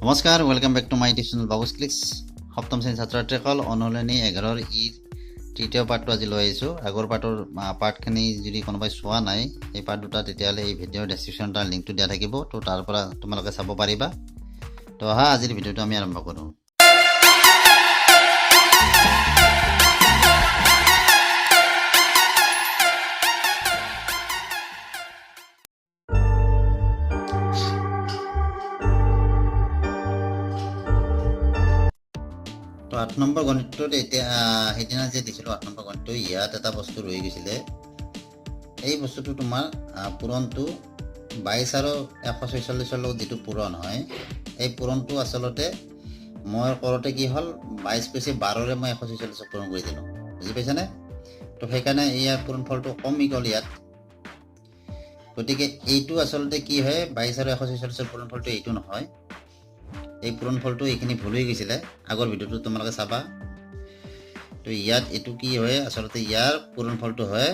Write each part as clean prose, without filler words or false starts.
নমস্কাৰ, welcome back to my tuition Babu's clicks. সপ্তম শ্ৰেণীৰ ছাত্ৰ ছাত্ৰীসকল, অনুশীলনী 11ৰ তৃতীয় পাৰ্টটো আজি লৈ আহিছোঁ। আগৰ পাৰ্টখিনি যদি কোনোবাই চোৱা নাই এই পাৰ্ট দুটা, তেতিয়াহ'লে এই ভিডিঅ'ৰ ডেছক্ৰিপশ্যনত তাৰ লিংকটো দিয়া থাকিব, তো তাৰ পৰা তোমালোকে চাব পাৰিবা। তো অহা আজিৰ ভিডিঅ'টো আমি আৰম্ভ কৰোঁ। তো 8 নম্বৰ গণিতটোত এতিয়া সেইদিনা যে দিছিলোঁ 8 নম্বৰ গণিতটো, ইয়াত এটা বস্তু ৰৈ গৈছিলে। এই বস্তুটো তোমাৰ পূৰণটো 22 আৰু 146ৰ লগত যিটো পূৰণ হয়, এই পূৰণটো আচলতে মই কৰোঁতে কি হ'ল, 22 কৈছে 12ৰে মই 146ক পূৰণ কৰি দিলোঁ, বুজি পাইছানে? তো সেইকাৰণে ইয়াৰ পূৰণফলটো কমি গ'ল ইয়াত। গতিকে এইটো আচলতে কি হয়, 22 আৰু 146ৰ পূৰণফলটো এইটো নহয়, এই পূৰণফলটো এইখিনি ভুল হৈ গৈছিলে। আগৰ ভিডিঅ'টো তোমালোকে চাবা। তো ইয়াত এইটো কি হয়, আচলতে ইয়াৰ পূৰণফলটো হয়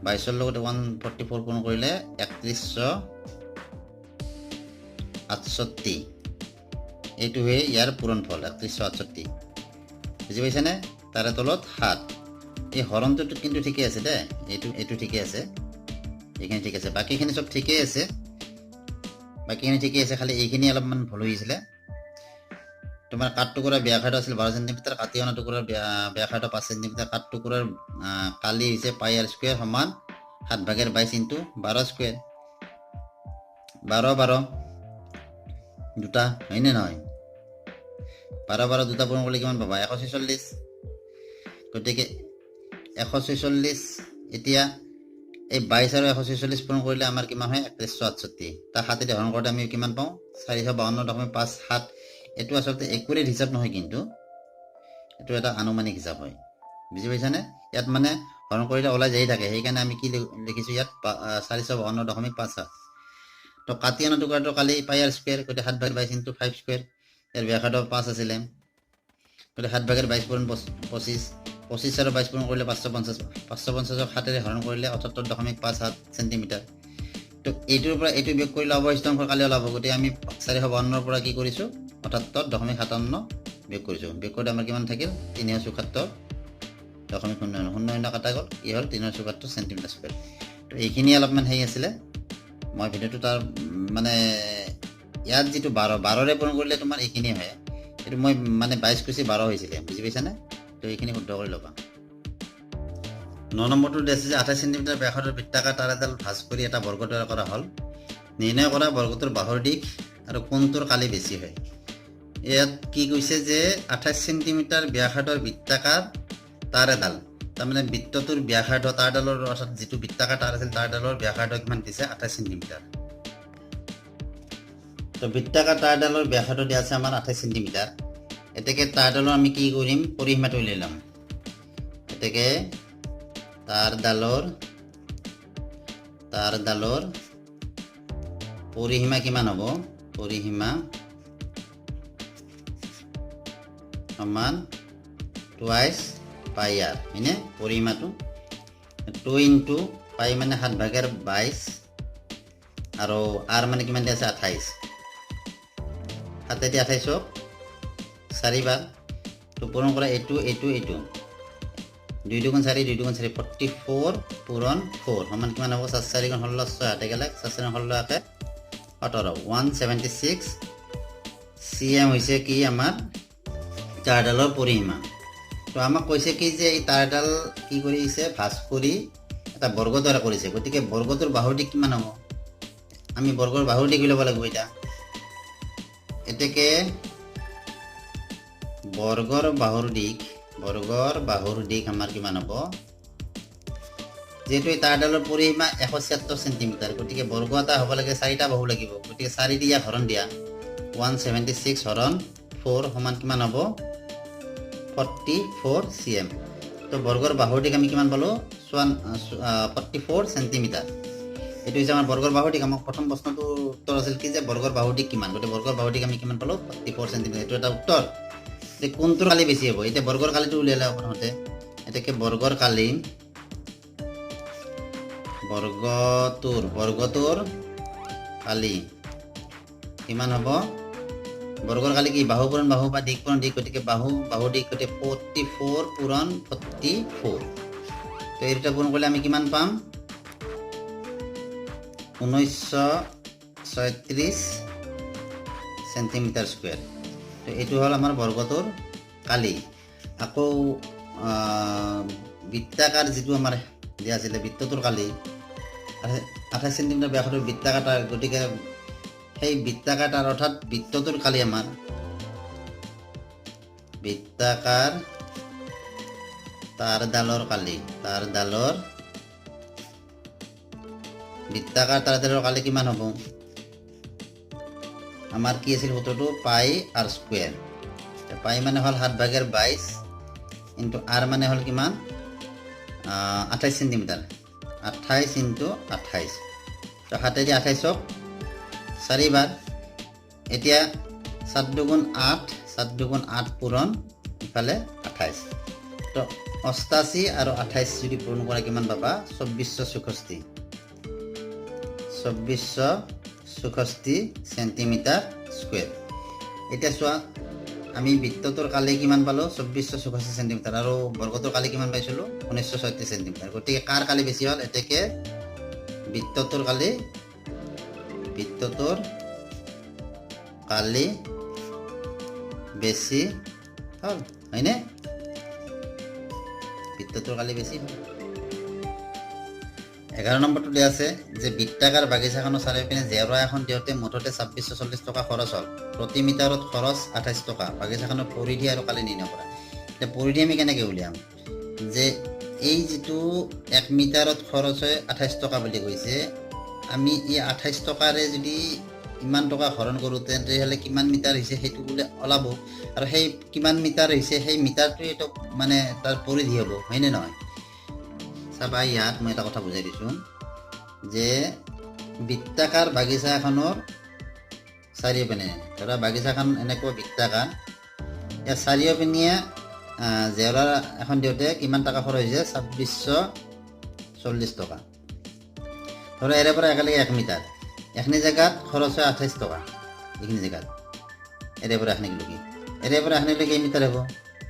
22ৰ লগত 144 পূৰণ কৰিলে 3168। এইটো হয় ইয়াৰ পূৰণফল 3168, বুজি পাইছানে? তাৰে তলত 7। এই হৰণটোতো কিন্তু ঠিকে আছে দে, এইটো ঠিকে আছে, এইখিনি ঠিক আছে, বাকীখিনি চব ঠিকেই আছে, খালি এইখিনি অলপমান ভুল হৈছিলে। তোমাৰ কাঠ টুকুৰাৰ ব্যাসাৰ্ধ আছিল 12 সেণ্টিমিটাৰ, কাটি অনা টুকুৰাৰ ব্যাসাৰ্ধ 5 সেণ্টিমিটাৰ, কাঠ টুকুৰাৰ কালি হৈছে পাই আৰ স্কুৱেৰ সমান 7/22 ইনটু 12 স্কুৱেৰ। 12 দুটা হয়নে নহয়? 12 দুটা পূৰণ কৰিলে কিমান পাবা? 146। গতিকে 146 এতিয়া এই 22 আৰু 146 পূৰণ কৰিলে আমাৰ কিমান হয়? 3168। তাৰ 7 হৰণ কৰোঁতে আমি কিমান পাওঁ? 452.57। এইটো আচলতে একুৰেট হিচাপ নহয়, কিন্তু এইটো এটা আনুমানিক হিচাপ হয়, বুজি পাইছানে? ইয়াত মানে হৰণ কৰিলে ওলাই যাই থাকে, সেইকাৰণে আমি কি লিখিছোঁ ইয়াত 452.57। তো কাটি অনা টুকুৰাটো কালি পাই আৰ স্কুৱেৰ, গতিকে 7/22 ইনটু 5 স্কুৱেৰ। ইয়াৰ ব্যাসাৰ্ধ 5 আছিলে, গতিকে 7/22 পূৰণ 25, 25 আৰু 22 পূৰণ কৰিলে 550, 550ক 7ৰে হৰণ কৰিলে 78.57 সেণ্টিমিটাৰ। তো এইটোৰ পৰা এইটো বিয়োগ কৰিলে অৱশিষ্ট অংশ কালি ওলাব, গতিকে আমি 452ৰ পৰা কি কৰিছোঁ? 78.57 বিয়োগ কৰিছোঁ। বিয়োগ কৰোঁতে আমাৰ কিমান থাকিল? 374.00 কাটা গ'ল, কি হ'ল? 374 সেণ্টিমিটাৰ স্কুৱেৰ। তো এইখিনি অলপমান হেৰি আছিলে, মই ভিডিঅ'টো তাৰ মানে ইয়াত যিটো 12ৰে পূৰণ কৰিলে তোমাৰ এইখিনি হয়, এইটো মই মানে 22 কৈছে 12 হৈছিলে, বুজি পাইছানে? তো এইখিনি শুদ্ধ কৰি ল'বা। 9 নম্বৰটো দিছে যে 28 সেণ্টিমিটাৰ ব্যাসাৰ্ধৰ বৃত্তাকাৰ তাঁৰ এডাল ভাঁজ কৰি এটা বৰ্গ তৈয়াৰ কৰা হ'ল। নিৰ্ণয় কৰা বৰ্গটোৰ বাহুৰ দিশ আৰু কোণটোৰ কালি বেছি হয়। ইয়াত কি কৈছে যে 28 সেণ্টিমিটাৰ ব্যাসাৰ্ধৰ বৃত্তাকাৰ তাঁৰ এডাল, তাৰমানে বৃত্তটোৰ ব্যাসাৰ্ধ তাঁৰডালৰ, অৰ্থাৎ যিটো বৃত্তাকাৰ তাঁৰ আছিল তাঁৰডালৰ ব্যাসাৰ্ধ কিমান দিছে? 28 সেণ্টিমিটাৰ। তো বৃত্তাকাৰ তাঁৰডালৰ ব্যাসাৰ্ধ দিয়া আছে আমাৰ 28 সেণ্টিমিটাৰ। এতেকে তাঁৰডালৰ আমি কি কৰিম? পৰিসীমাটো উলিয়াই ল'ম। এতেকে তাঁৰডালৰ পৰিসীমা কিমান হ'ব? পৰিসীমা সমান 2 পাই আৰ, হয়নে? পৰিসীমাটো 2 ইনটু পাই মানে 7/22 আৰু আৰ মানে কিমান দিয়া আছে? 28। 7 28ক 4 বাৰ, তো পূৰণ কৰা এইটো 2 দুগুণ 4, 2 দুগুণ 4, 44 পূৰণ 4 সমান কিমান হ'ব? 4 4 গুণ 16, 6 হাতে গেলে 4 4 16 18, 176 cm হৈছে কি আমাৰ তাঁৰডালৰ পৰিসীমা। তো আমাক কৈছে কি যে এই তাঁৰডাল কি কৰিছে? ভাঁজ কৰি এটা বৰ্গ তৈয়াৰ কৰিছে, গতিকে বৰ্গটোৰ বাহুৰ দিশ কিমান হ'ব? আমি বৰ্গৰ বাহুৰ দিশ ল'ব লাগিব। এতেকে বৰ্গৰ বাহুৰ দিশ আমাৰ কিমান হ'ব? যেহেতু এই তাঁৰডালৰ পৰিসীমা 176 সেণ্টিমিটাৰ, গতিকে বৰ্গ এটা হ'ব লাগে, 4টা বাহু লাগিব, গতিকে 4 দি ইয়াক হৰণ দিয়া, 176 হৰণ 4 সমান কিমান হ'ব? 44 cm। তো বৰ্গৰ বাহুৰ দিশ আমি কিমান পালোঁ? 44 সেণ্টিমিটাৰ। এইটো হৈছে আমাৰ বৰ্গৰ বাহুৰ দিশ। আমাক প্ৰথম প্ৰশ্নটোৰ উত্তৰ আছিল কি যে বৰ্গৰ বাহুৰ দিশ কিমান, গতিকে বৰ্গৰ বাহুৰ দিশ আমি কিমান পালোঁ? 44 সেণ্টিমিটাৰ। এইটো এটা উত্তৰ। এতিয়া কোনটোৰ কালি বেছি হ'ব? এতিয়া বৰ্গৰ কালিটো উলিয়ালে প্ৰথমতে। এতেকে বৰ্গৰ কালি, বৰ্গটোৰ কালি কিমান হ'ব? বৰ্গৰ কালি কি বাহু পূৰণ বাহু বা দিক পূৰণ দিক, গতিকে বাহু বাহু দিক গতিকে 44 পূৰণ 44। তো এই দুটা পূৰণ কৰিলে আমি কিমান পাম? 1936 সেন্টিমিটাৰ স্কুৱেৰ। তো এইটো হ'ল আমাৰ বৰ্গটোৰ কালি। আকৌ বৃত্তাকাৰ যিটো আমাৰ দিয়া আছিলে বৃত্তটোৰ কালি 28 সেন্টিমিটাৰ ব্যাসৰ বৃত্তাকাৰ, গতিকে সেই বৃত্তাকাৰ তাৰ অৰ্থাৎ বৃত্তটোৰ কালি আমাৰ বৃত্তাকাৰ তাৰডালৰ কালি, তাৰডালৰ বৃত্তাকাৰ তাৰডালৰ কালি কিমান হ'ব? আমাৰ কি আছিল সূত্ৰটো? পাই আৰ স্কুৱেৰ। পাই মানে হ'ল 7/22 ইনটু আৰ মানে হ'ল কিমান? 28 সেন্টিমিটাৰ। 28 ইনটু 28। তো 7 দি 28ক 4 বাৰ। এতিয়া 7 দুগুণ 8, 7 দুগুণ 8 পূৰণ ইফালে 28। তো 88 আৰু 28 যদি পূৰণ কৰা কিমান পাবা? 2464। 2464 সেন্টিমিটাৰ স্কুৱেৰ। এতিয়া চোৱা আমি বৃত্তটোৰ কালি কিমান পালোঁ? 2464 সেন্টিমিটাৰ, আৰু বৰ্গটোৰ কালি কিমান পাইছিলোঁ? 1936 সেন্টিমিটাৰ। গতিকে কাৰ কালি বেছি হ'ল? এতেকে বৃত্তটোৰ কালি বেছি হ'ল, হয়নে? বৃত্তটোৰ কালি বেছি হ'ল। 11 নম্বৰটো দিয়া আছে যে বৃত্তাকাৰ বাগিচাখনৰ চাৰিওপিনে জেওৰা এখন দিওঁতে মুঠতে 2640 টকা খৰচ হ'ল। প্ৰতি মিটাৰত খৰচ 28 টকা। বাগিচাখনৰ পৰিধি আৰু কালি নিৰ্ণয় কৰা। এতিয়া পৰিধি আমি কেনেকৈ উলিয়াম? যে এই যিটো 1 মিটাৰত খৰচ হয় 28 টকা বুলি কৈছে, আমি এই 28 টকাৰে যদি ইমান টকা হৰণ কৰোঁ তেতিয়াহ'লে কিমান মিটাৰ হৈছে সেইটো বোলে ওলাব, আৰু সেই কিমান মিটাৰ হৈছে সেই মিটাৰটোৱে এইটো মানে তাৰ পৰিধি হ'ব, হয়নে নহয়? চাবা ইয়াত মই এটা কথা বুজাই দিছোঁ যে বৃত্তাকাৰ বাগিচা এখনৰ চাৰিওপিনে, ধৰা বাগিচাখন এনেকুৱা বৃত্তাকাৰ, ইয়াৰ চাৰিওপিনে জেওৰা এখন দিওঁতে কিমান টকা খৰচ হৈছে? 2640 টকা। ধৰা এৰে পৰা একেলগে 1 মিটাৰ, এখিনি জেগাত খৰচ হয় 28 টকা। এইখিনি জেগাত এৰে পৰা এখিনিলৈকে, এৰে পৰা এখিনিলৈকে কেই মিটাৰ হ'ব?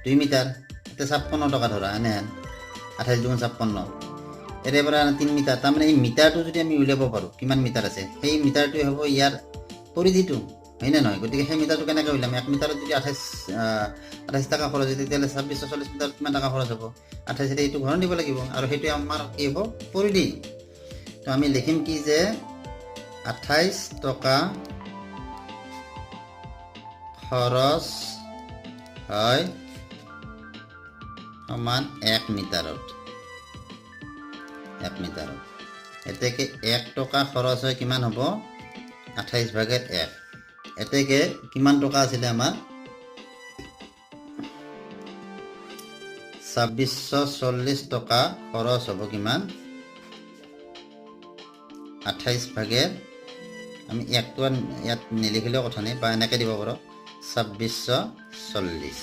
2 মিটাৰ। এতিয়া 56 টকা ধৰা এনেহেন, 28 দুগুণ 56, এৰে পৰা 3 মিটাৰ। তাৰমানে এই মিটাৰটো যদি আমি উলিয়াব পাৰোঁ কিমান মিটাৰ আছে, সেই মিটাৰটোৱে হ'ব ইয়াৰ পৰিধিটো, হয়নে নহয়? গতিকে সেই মিটাৰটো কেনেকৈ উলিয়াম? 1 মিটাৰত যদি 28 টকা খৰচ হয় তেতিয়াহ'লে 2640 মিটাৰত কিমান টকা খৰচ হ'ব? 28 এইটো ঘৰণ দিব লাগিব, আৰু সেইটোৱে আমাৰ কি হ'ব? পৰিধি। তো আমি লিখিম কি যে 28 টকা খৰচ হয় সমান 1 মিটাৰত। 1 মিটাৰত এতেকে 1 টকা খৰচ হয় কিমান হ'ব? 28/1। এতেকে কিমান টকা আছিলে আমাৰ? 2640 টকা খৰচ হ'ব কিমান? 28/, আমি 1টো ইয়াত নিলিখিলেও কথা নাই, বা এনেকৈ দিব পাৰোঁ 2640।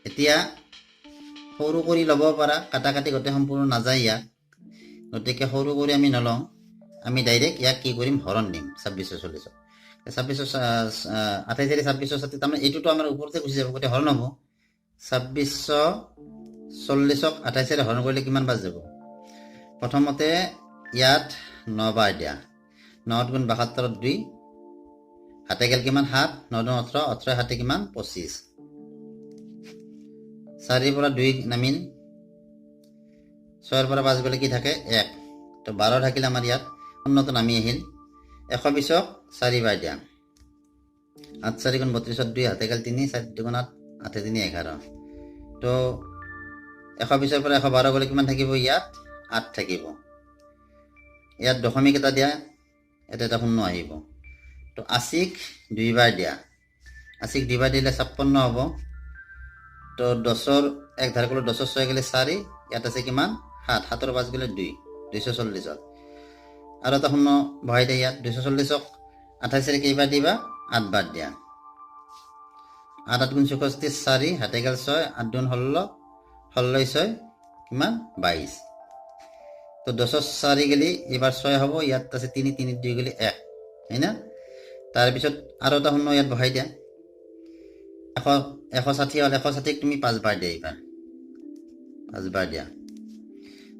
এতিয়া সৰু কৰি ল'ব পাৰা, কাটা কাটি গোটেই সম্পূৰ্ণ নাযায় ইয়াত, গতিকে সৰু কৰি আমি নলওঁ, আমি ডাইৰেক্ট ইয়াক কি কৰিম? হৰণ দিম 2640। 2640 তাৰমানে এইটোতো আমাৰ ওপৰতে গুচি যাব, গতিকে হৰণ হ'ব। 2640ক 28ৰে হৰণ কৰিলে কিমান বাজ যাব? প্ৰথমতে ইয়াত 9 বাৰ দিয়া, 9 গুণ 72ত 2, হাতে গেল কিমান? 7, 9 গুণ 18, 18 হাতে কিমান? 25। 4ৰ পৰা 2 নামিল, 6ৰ পৰা 5 গ'লে কি থাকে? 1। তো 12 থাকিল আমাৰ ইয়াত, 0টো নামি আহিল। 120ক 4 বাৰ দিয়া, 8 4 গুণ 32ত 2, হাতে গেল 3, 4 দুগুণ 8, 8 3 11। তো 120ৰ পৰা 112 গ'লে কিমান থাকিব? ইয়াত 8 থাকিব। ইয়াত দশমিক এটা দিয়া, এটা 0 আহিব। তো 80ক 2 বাৰ দিয়া, 80ক 2 বাৰ দিলে 56 হ'ব। তো 10ৰ 1 ধাৰ কৰিলে 10ৰ 6 গ'লে 4, ইয়াত আছে কিমান? 7, 7ৰ 5 গ'লে 2, 240ত আৰু এটা 0 বহাই দিয়া ইয়াত। 240ক 28ৰে কেইবাৰ দিবা? 8 বাৰ দিয়া। 8 8 গুণ 64, 4, হাতে গেল 6, 8 দুগুণ 16, 16 6 কিমান? 22। তো 10ৰ 4 গেলি এইবাৰ 6 হ'ব, ইয়াত আছে 3, 3 2 গেলি 1, হয় না? তাৰপিছত আৰু এটা শূন্য ইয়াত বহাই দিয়া 160 হ'ল 160ক তুমি 5 বাৰ দিয়া এইবাৰ 5 বাৰ দিয়া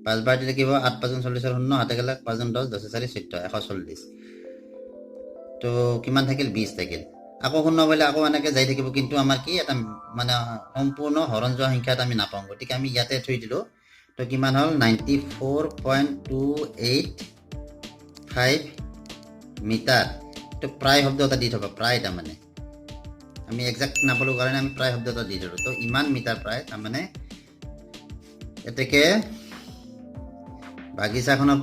5 বাৰ দিলে কি হ'ব 8 5 40 শূন্য হাতে গেলে 5 10 10 4 14 140 তো কিমান থাকিল 20 থাকিল আকৌ শূন্য বলে আকৌ এনেকৈ যাই থাকিব কিন্তু আমাৰ কি এটা মানে সম্পূৰ্ণ হৰণ যোৱা সংখ্যাত আমি নাপাওঁ গতিকে আমি ইয়াতে থৈ দিলোঁ তো কিমান হ'ল 94.285 মিটাৰ তো প্ৰায় শব্দ এটা দি থবা প্ৰায় তাৰমানে আমি এক্সাক্ট নাপালোঁ কাৰণে আমি প্ৰায় শব্দ এটা দি থলোঁ তো ইমান মিটাৰ প্ৰায় তাৰমানে এতেকে বাগিচাখনৰ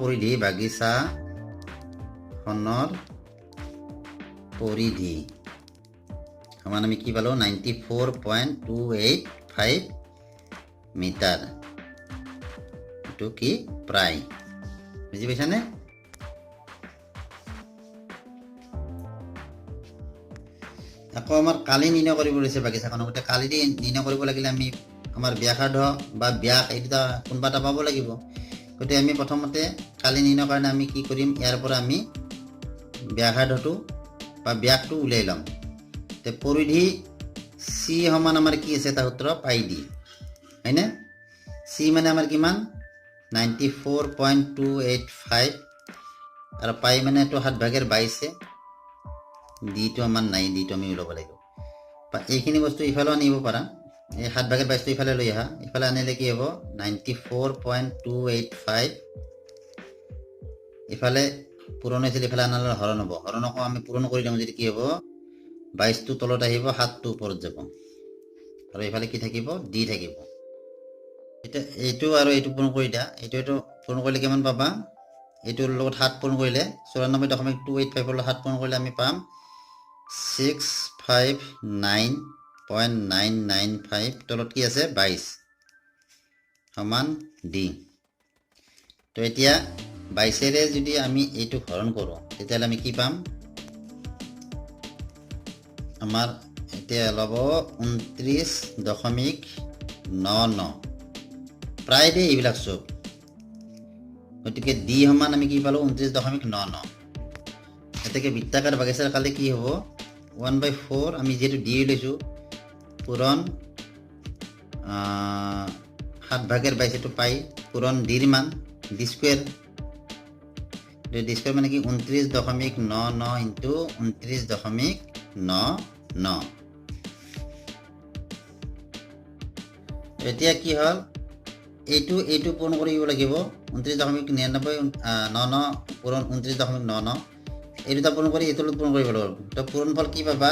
পৰিধি সমান আমি কি পালোঁ 94.285 মিটাৰ এইটো কি প্ৰায় বুজি পাইছানে আকৌ আমাৰ কালি নিৰ্ণয় কৰিব লৈছে বাগিচাখনৰ গতিকে কালি দি নিৰ্ণয় কৰিব লাগিলে আমি আমাৰ ব্যাসাৰ্ধ বা ব্যাস এই দুটা কোনোবা এটা পাব লাগিব গতিকে আমি প্ৰথমতে কালি নিৰ্ণয় কাৰণে আমি কি কৰিম ইয়াৰ পৰা আমি ব্যাসাৰ্ধটো বা ব্যাসটো উলিয়াই ল'ম তে পৰিধি চি সমান আমাৰ কি আছে এটা সূত্ৰ পাই ডি হয়নে চি মানে আমাৰ কিমান 94.285 আৰু পাই মানে এইটো 7/22 ডিটো আমাৰ নাই ডিটো আমি ওলাব লাগিব এইখিনি বস্তু ইফালেও আনিব পাৰা এই 7/22 ইফালে লৈ আহা ইফালে আনিলে কি হ'ব 94.285 ইফালে পূৰণ হৈছিল ইফালে আনালে হৰণ হ'ব হৰণকো আমি পূৰণ কৰি দিওঁ যদি কি হ'ব 22টো তলত আহিব 7টো ওপৰত যাব আৰু ইফালে কি থাকিব ডি থাকিব এটা এইটো আৰু এইটো পূৰণ কৰি দিয়া এইটো পূৰণ কৰিলে কিমান পাবা এইটোৰ লগত 7 পূৰণ কৰিলে 94.285 লগত 7 পূৰণ কৰিলে আমি পাম 659.995 তলত কি আছে 22 সমান ডি তো এতিয়া 22ৰে যদি আমি এইটো হৰণ কৰোঁ তেতিয়াহ'লে আমি কি পাম আমাৰ এতিয়া ল'ব 29.99 প্ৰায় দেই এইবিলাক চব গতিকে ডি সমান আমি কি পালোঁ 29.99 এতেকে বৃত্তাকাৰ বাগিচাৰ কালি কি হ'ব 1/4 আমি যেহেতু ডি লৈছোঁ পূৰণ 7/22 এইটো পাই পূৰণ ডিৰ মান ডি স্কুৱেৰ মানে কি 29.99 ইনটু 29.99 এতিয়া কি হ'ল এইটো পূৰণ কৰিব লাগিব 29.99 পূৰণ 29.99 এই দুটা পূৰণ কৰি এইটো পূৰণ কৰিব লাগিব তো পূৰণফল কি পাবা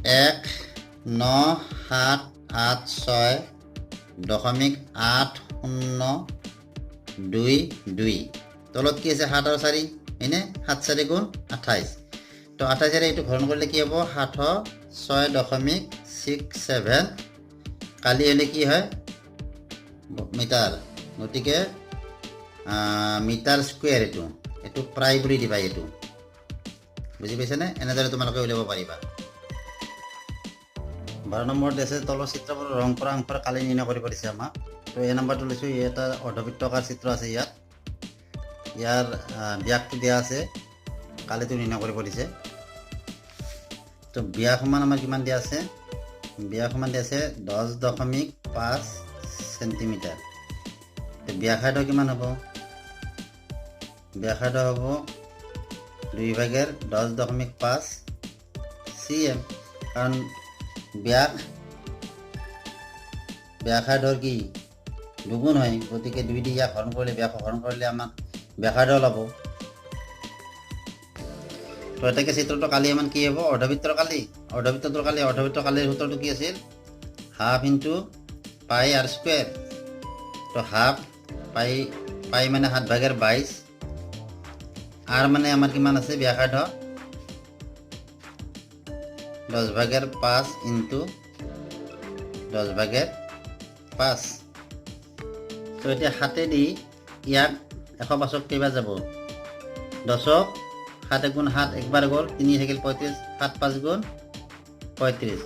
19786.8022 তলত কি আছে 7 আৰু 4 হয়নে 7 4 গুণ 28 তো 28ৰে এইটো হৰণ কৰিলে কি হ'ব 706.67 কালি হ'লে কি হয় মিটাৰ গতিকে মিটাৰ স্কুৱেৰ এইটো প্ৰায় বুলি দিবা এইটো বুজি পাইছানে এনেদৰে তোমালোকে উলিয়াব পাৰিবা 12 নম্বৰত আছে তলৰ চিত্ৰবোৰ ৰং কৰা অংশৰ কালি নিৰ্ণয় কৰিব দিছে আমাক তো এই নম্বৰটো লৈছোঁ এটা অৰ্ধবৃত্তাকাৰ চিত্ৰ আছে ইয়াৰ ব্যাসটো দিয়া আছে কালিটো নিৰ্ণয় কৰিব দিছে তো ব্যাস সমান আমাৰ কিমান দিয়া আছে ব্যাস সমান দিয়া আছে 10.5 সেন্টিমিটাৰ তো ব্যাসাৰ্ধ কিমান হ'ব ব্যাসাৰ্ধ হ'ব 2/10.5 cm কাৰণ ব্যাসাৰ্ধৰ কি দুগুণ হয় গতিকে 2 দি ইয়াক হৰণ কৰিলে ব্যাস হৰণ কৰিলে আমাক ব্যাসাৰ্ধ ওলাব তো এটাকে চিত্ৰটো কালি ইমান কি হ'ব অৰ্ধবৃত্তৰ কালিৰ সূত্ৰটো কি আছিল হাফ ইনটু পাই আৰ স্কুৱেৰ তো হাফ পাই মানে 7/22 আৰ মানে আমাৰ কিমান আছে ব্যাসাৰ্ধ 10/5 ইনটু 10/5 তো এতিয়া হাতেদি ইয়াক 105ক কেইবাৰ যাব 10ক 7 গুণ 7 একবাৰ গ'ল 3 থাকিল 35 7 5 গুণ 35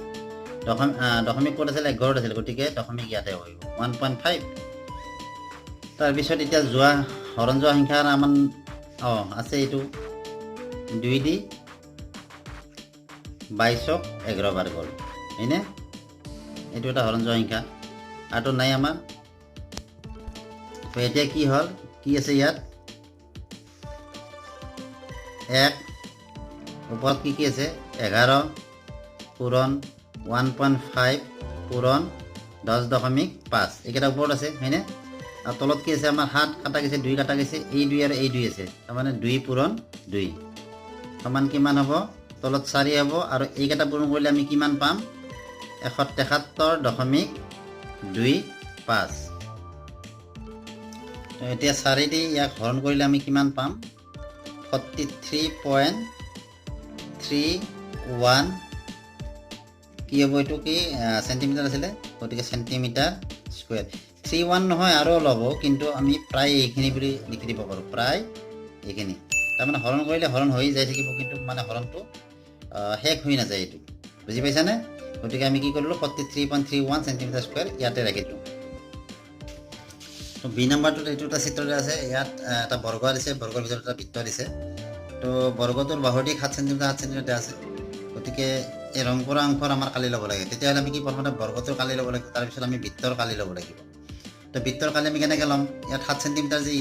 দশমিক ক'ত আছিল 11 আছিল গতিকে দশমিক ইয়াতে হ'ব 1.5 তাৰপিছত এতিয়া হৰণ যোৱা সংখ্যাৰ আছে এইটো 2 দি 22ক 11 বাৰ গ'ল হয়নে এইটো এটা হৰণ যোৱা সংখ্যা আৰুটো নাই আমাৰ তো এতিয়া কি হ'ল কি আছে ইয়াত 1 ওপৰত কি আছে 11 পূৰণ 1.5 পূৰণ 10.5 এইকেইটা ওপৰত আছে হয়নে আৰু তলত কি আছে আমাৰ 7 কাটা গৈছে 2 কাটা গৈছে এই 2 আৰু এই 2 আছে তাৰমানে 2 পূৰণ 2 সমান কিমান হ'ব তলত 4 হ'ব আৰু এইকেইটা পূৰণ কৰিলে আমি কিমান পাম 173.25 এতিয়া 4 দি ইয়াক হৰণ কৰিলে আমি কিমান পাম 43.31 কি হ'ব এইটো কি সেন্টিমিটাৰ আছিলে গতিকে সেন্টিমিটাৰ স্কয়াৰ 31 নহয় আৰু অলপ হ'ব কিন্তু আমি প্ৰায় এইখিনি বুলি লিখি দিব পাৰোঁ প্ৰায় এইখিনি তাৰমানে হৰণ কৰিলে হৰণ হৈ যায় থাকিব কিন্তু মানে হৰণটো শেষ হৈ নাযায় এইটো বুজি পাইছানে গতিকে আমি কি কৰিলোঁ 43.31 সেন্টিমিটাৰ স্কয়াৰ ইয়াতে ৰাখিলোঁ তো বি নাম্বাৰটোত এইটো এটা চিত্ৰতে আছে ইয়াত এটা বৰ্গ দিছে বৰ্গৰ ভিতৰত এটা বৃত্ত দিছে তো বৰ্গটোৰ বাহুৰ দিশ 7 সেন্টিমিটাৰ আছে গতিকে এই ৰং কৰা অংশৰ আমাৰ কালি ল'ব লাগে তেতিয়াহ'লে আমি কি প্ৰথমতে বৰ্গটোৰ কালি ল'ব লাগিব তাৰপিছত আমি বৃত্তৰ কালি ল'ব লাগিব তো বৃত্তৰ কালি আমি কেনেকৈ ল'ম ইয়াত 7 সেন্টিমিটাৰ যে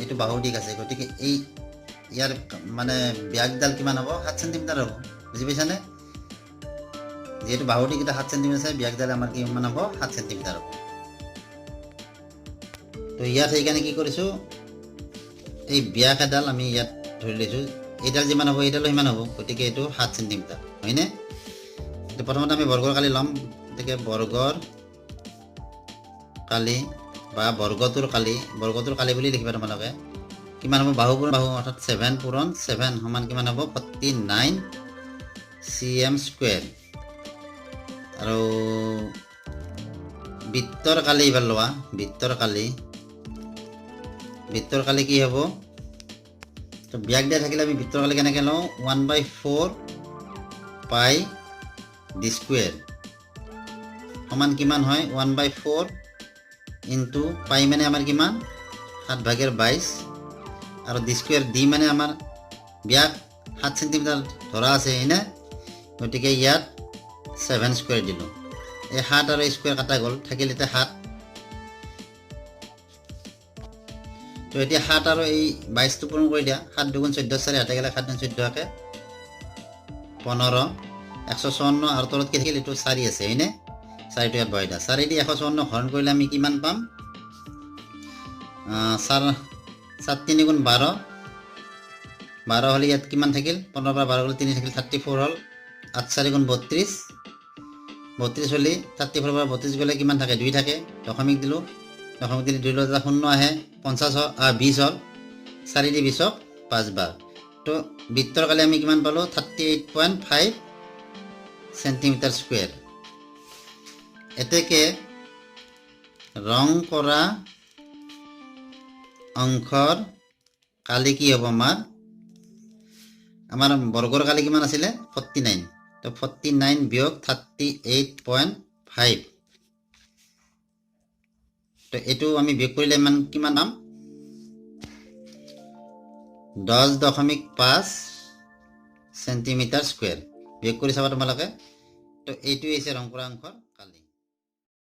এইটো বাহুৰ দিশ আছে গতিকে এই ইয়াৰ মানে ব্যাসডাল কিমান হ'ব 7 সেন্টিমিটাৰ হ'ব বুজি পাইছানে যেহেতু বাহুৰ দিশ এটা 7 সেন্টিমিটাৰ আছে ব্যাসডাল আমাৰ কিমান হ'ব 7 সেন্টিমিটাৰ হ'ব তো ইয়াত সেইকাৰণে কি কৰিছোঁ এই ব্যাস এডাল আমি ইয়াত ধৰি লৈছোঁ এইডাল যিমান হ'ব এইডালো সিমান হ'ব গতিকে এইটো 7 সেন্টিমিটাৰ হয়নে তো প্ৰথমতে আমি বৰ্গৰ কালি ল'ম গতিকে বৰ্গৰ কালি বা বৰ্গটোৰ কালি বুলি লিখিবা তোমালোকে কিমান হ'ব বাহু পূৰণ বাহু অৰ্থাৎ 7 পূৰণ 7 সমান কিমান হ'ব 49 cm স্কয়াৰ আৰু বৃত্তৰ কালি এবাৰ লোৱা বৃত্তৰ কালি কি হ'ব তো ব্যাস দিয়া থাকিলে আমি বৃত্তৰ কালি কেনেকৈ লওঁ 1/4 পাই ডি স্কয়াৰ সমান কিমান হয় 1/4 ইনটু পাই মানে আমাৰ কিমান 7/22 আৰু ডি স্কয়াৰ ডি মানে আমাৰ ব্যাস 7 সেন্টিমিটাৰ ধৰা আছে হয়নে গতিকে ইয়াত 7 স্কয়াৰ দিলোঁ এই 7 আৰু স্কয়াৰ কাটা গ'ল থাকিল এতিয়া 7 তো এতিয়া 7 আৰু এই 22টো পূৰণ কৰি দিয়া 7 2 14 4 হাতে গ'লে 7 2 14 কে 15 154 আৰু তলত কি থাকিল এইটো 4 আছে হয়নে 4টো ইয়াত বহাই দিয়া 4 দি 154 হৰণ কৰিলে আমি কিমান পাম 7 3 গুণ 12 হ'লে ইয়াত কিমান থাকিল 15 পৰা 12 গ'লে 3 থাকিল 34 হ'ল 8 4 গুণ 32 হ'লে 34 পৰা 32 গ'লে কিমান থাকে 2 থাকে দশমিক দিলোঁ দশমিক দিলে 2 লৈ 0 আহে 50 20 হ'ল 4 দি 20ক 5 বাৰ তো বৃত্তৰ কালি আমি কিমান পালোঁ 38.5 সেন্টিমিটাৰ স্কয়াৰ এতেকে ৰং কৰা অংশৰ কালি কি হ'ব আমাৰ বৰ্গৰ কালি কিমান আছিলে 49 তো 49 বিয়োগ 38.5 তো এইটো আমি বিয়োগ কৰিলে কিমান পাম 10.5 সেন্টিমিটাৰ স্কয়াৰ বিয়োগ কৰি চাবা তোমালোকে তো এইটোৱে হৈছে ৰং কৰা অংশৰ